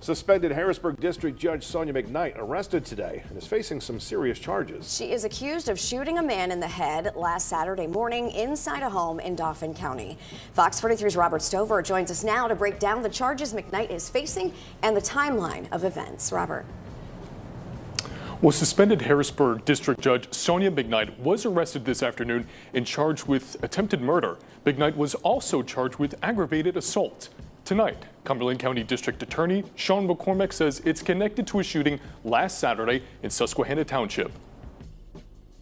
Suspended Harrisburg District Judge Sonya McKnight arrested today and is facing some serious charges. She is accused of shooting a man in the head last Saturday morning inside a home in Dauphin County. Fox 43's Robert Stover joins us now to break down the charges McKnight is facing and the timeline of events. Robert. Well, suspended Harrisburg District Judge Sonya McKnight was arrested this afternoon and charged with attempted murder. McKnight was also charged with aggravated assault. Tonight, Cumberland County District Attorney Sean McCormick says it's connected to a shooting last Saturday in Susquehanna Township.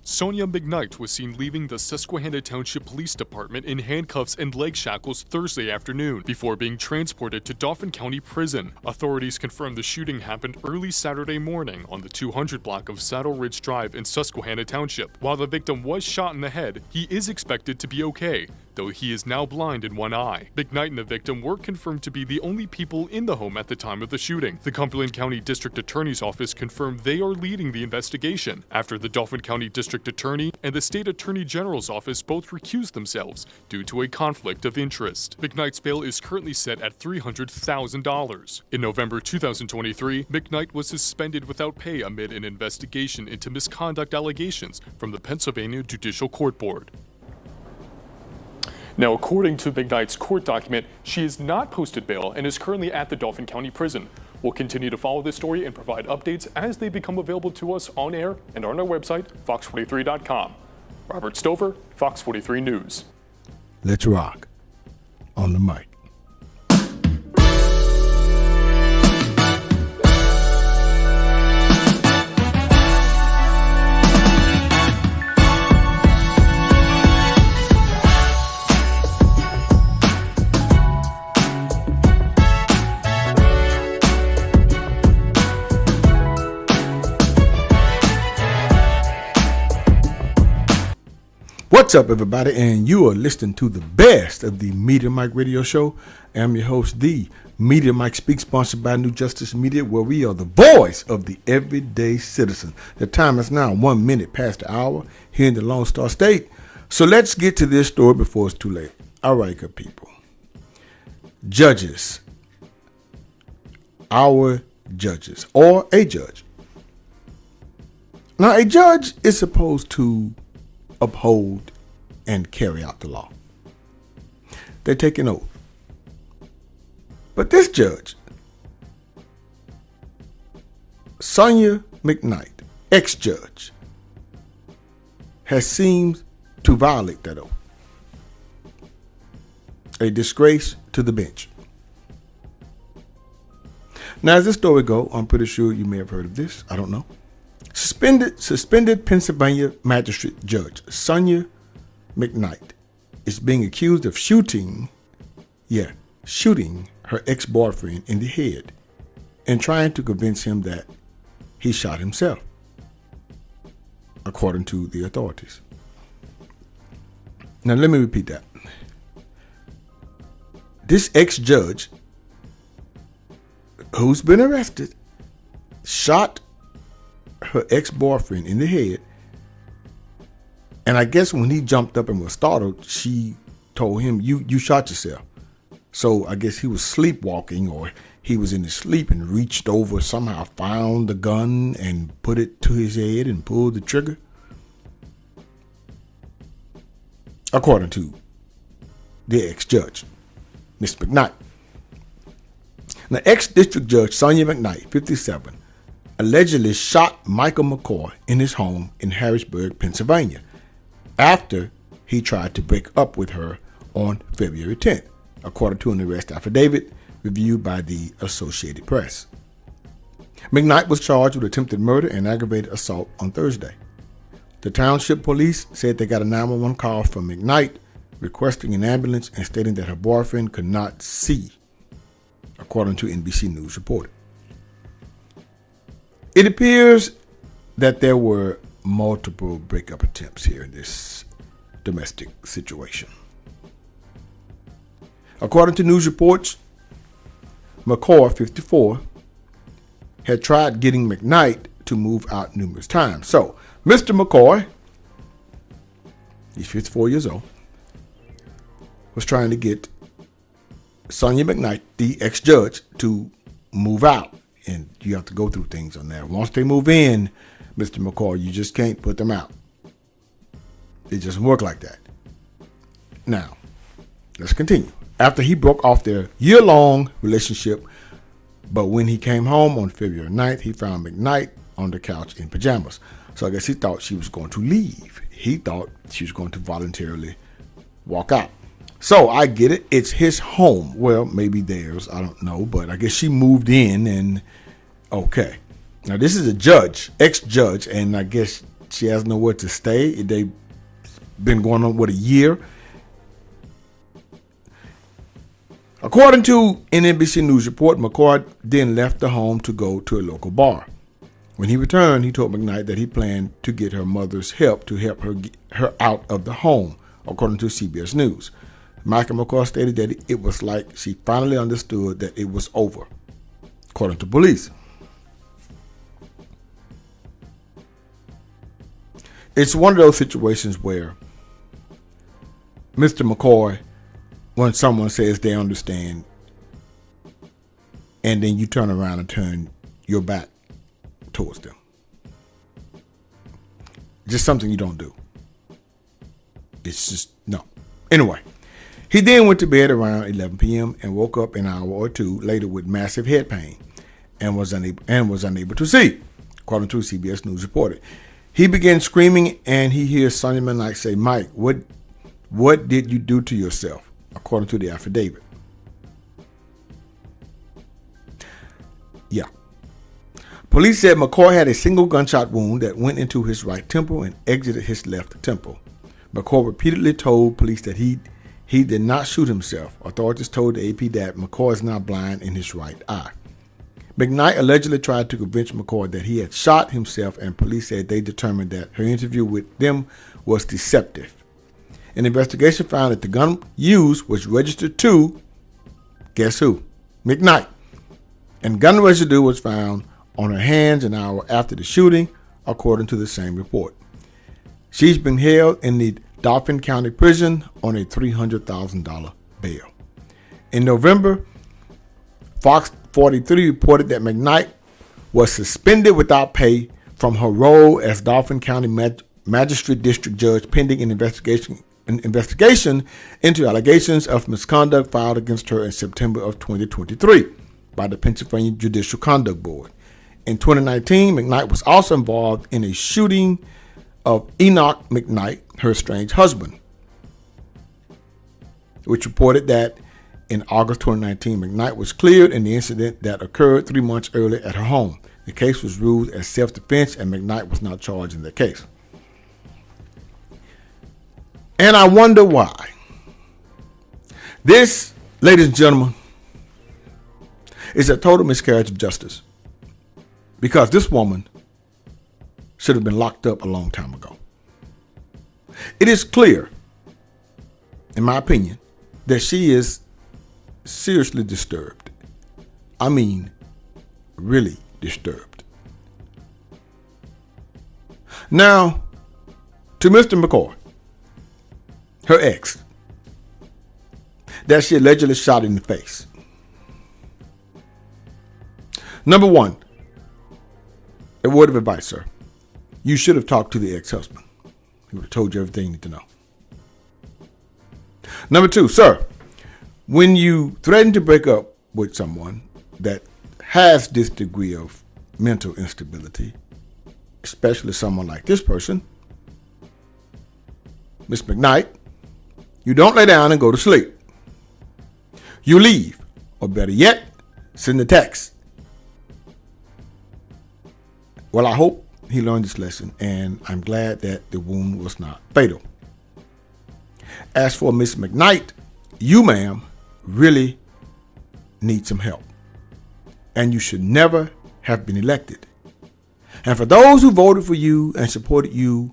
Sonya McKnight was seen leaving the Susquehanna Township Police Department in handcuffs and leg shackles Thursday afternoon before being transported to Dauphin County Prison. Authorities confirmed the shooting happened early Saturday morning on the 200 block of Saddle Ridge Drive in Susquehanna Township. While the victim was shot in the head, he is expected to be okay, though he is now blind in one eye. McKnight and the victim were confirmed to be the only people in the home at the time of the shooting. The Cumberland County District Attorney's Office confirmed they are leading the investigation after the Dauphin County District Attorney and the State Attorney General's Office both recused themselves due to a conflict of interest. McKnight's bail is currently set at $300,000. In November 2023, McKnight was suspended without pay amid an investigation into misconduct allegations from the Pennsylvania Judicial Court Board. Now, according to McKnight's court document, she is not posted bail and is currently at the Dauphin County Prison. We'll continue to follow this story and provide updates as they become available to us on air and on our website, fox43.com. Robert Stover, Fox 43 News. Let's rock on the mic. What's up, everybody, and you are listening to the best of the Media Mike radio show. I'm your host, the Media Mike Speaks, sponsored by New Justice Media, where we are the voice of the everyday citizen. The time is now 1 minute past the hour here in the Lone Star State. So let's get to this story before it's too late. All right, good people. Judges. Our judges, or a judge. Now, a judge is supposed to uphold and carry out the law. They take an oath. But this judge, Sonya McKnight, ex-judge, has seemed to violate that oath. A disgrace to the bench. Now, as this story goes, I'm pretty sure you may have heard of this. I don't know. Suspended Pennsylvania Magistrate Judge Sonya McKnight is being accused of shooting her ex-boyfriend in the head and trying to convince him that he shot himself, according to the authorities. Now, let me repeat that. This ex-judge, who's been arrested, shot her ex-boyfriend in the head, and I guess when he jumped up and was startled, she told him, you shot yourself. So I guess he was sleepwalking, or he was in his sleep and reached over, somehow found the gun and put it to his head and pulled the trigger, according to the ex-judge, Ms. McKnight. Now, ex-district judge Sonya McKnight, 57, allegedly shot Michael McCoy in his home in Harrisburg, Pennsylvania, after he tried to break up with her on February 10th, according to an arrest affidavit reviewed by the Associated Press. McKnight was charged with attempted murder and aggravated assault on Thursday. The township police said they got a 911 call from McKnight requesting an ambulance and stating that her boyfriend could not see, according to NBC News reported. It appears that there were multiple breakup attempts here in this domestic situation. According to news reports, McCoy, 54, had tried getting McKnight to move out numerous times. So, Mr. McCoy, he's 54 years old, was trying to get Sonya McKnight, the ex-judge, to move out, and you have to go through things on that. Once they move in, Mr. McCoy, you just can't put them out. It doesn't work like that. Now, let's continue. After he broke off their year-long relationship, but when he came home on February 9th, he found McKnight on the couch in pajamas. So I guess he thought she was going to leave. He thought she was going to voluntarily walk out. So I get it. It's his home. Well, maybe theirs. I don't know. But I guess she moved in and okay. Now, this is a judge, ex-judge, and I guess she has nowhere to stay. They've been going on, a year? According to an NBC News report, McCoy then left the home to go to a local bar. When he returned, he told McKnight that he planned to get her mother's help to help her get her out of the home, according to CBS News. Michael McCoy stated that it was like she finally understood that it was over, according to police. It's one of those situations where Mr. McCoy, when someone says they understand, and then you turn around and turn your back towards them. Just something you don't do. It's just, no. Anyway, he then went to bed around 11 p.m. and woke up an hour or two later with massive head pain and was unable to see, according to CBS News reported. He began screaming, and he hears Sonya McKnight say, "Mike, what did you do to yourself?" according to the affidavit. Yeah. Police said McCoy had a single gunshot wound that went into his right temple and exited his left temple. McCoy repeatedly told police that he did not shoot himself. Authorities told the AP that McCoy is now blind in his right eye. McKnight allegedly tried to convince McCoy that he had shot himself, and police said they determined that her interview with them was deceptive. An investigation found that the gun used was registered to, guess who? McKnight. And gun residue was found on her hands an hour after the shooting, according to the same report. She's been held in the Dauphin County Prison on a $300,000 bail. In November, Fox 43 reported that McKnight was suspended without pay from her role as Dauphin County Magistrate District Judge pending an investigation into allegations of misconduct filed against her in September of 2023 by the Pennsylvania Judicial Conduct Board. In 2019, McKnight was also involved in a shooting of Enoch McKnight, her estranged husband, which reported that in August 2019, McKnight was cleared in the incident that occurred 3 months earlier at her home. The case was ruled as self-defense, and McKnight was not charged in the case. And I wonder why. This, ladies and gentlemen, is a total miscarriage of justice, because this woman should have been locked up a long time ago. It is clear, in my opinion, that she is seriously disturbed. I mean, really disturbed. Now, to Mr. McCoy, her ex, that she allegedly shot in the face. Number one, a word of advice, sir. You should have talked to the ex-husband. He would have told you everything you need to know. Number two, sir, when you threaten to break up with someone that has this degree of mental instability, especially someone like this person, Miss McKnight, you don't lay down and go to sleep. You leave, or better yet, send a text. Well, I hope he learned this lesson, and I'm glad that the wound was not fatal. As for Miss McKnight, you, ma'am, really need some help, and you should never have been elected. And for those who voted for you and supported you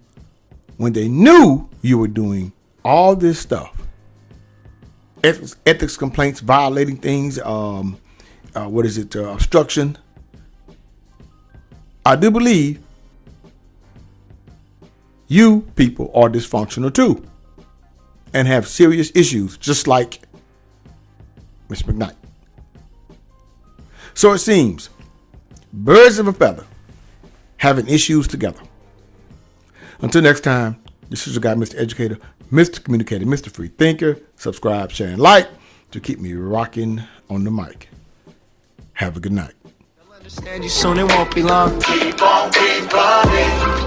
when they knew you were doing all this stuff, ethics complaints, violating things, obstruction, I do believe you people are dysfunctional too and have serious issues, just like Ms. McKnight. So it seems, birds of a feather having issues together. Until next time, this is your guy, Mr. Educator, Mr. Communicator, Mr. Free Thinker. Subscribe, share, and like to keep me rocking on the mic. Have a good night. Understand you soon, it won't be long. Keep on, keep running.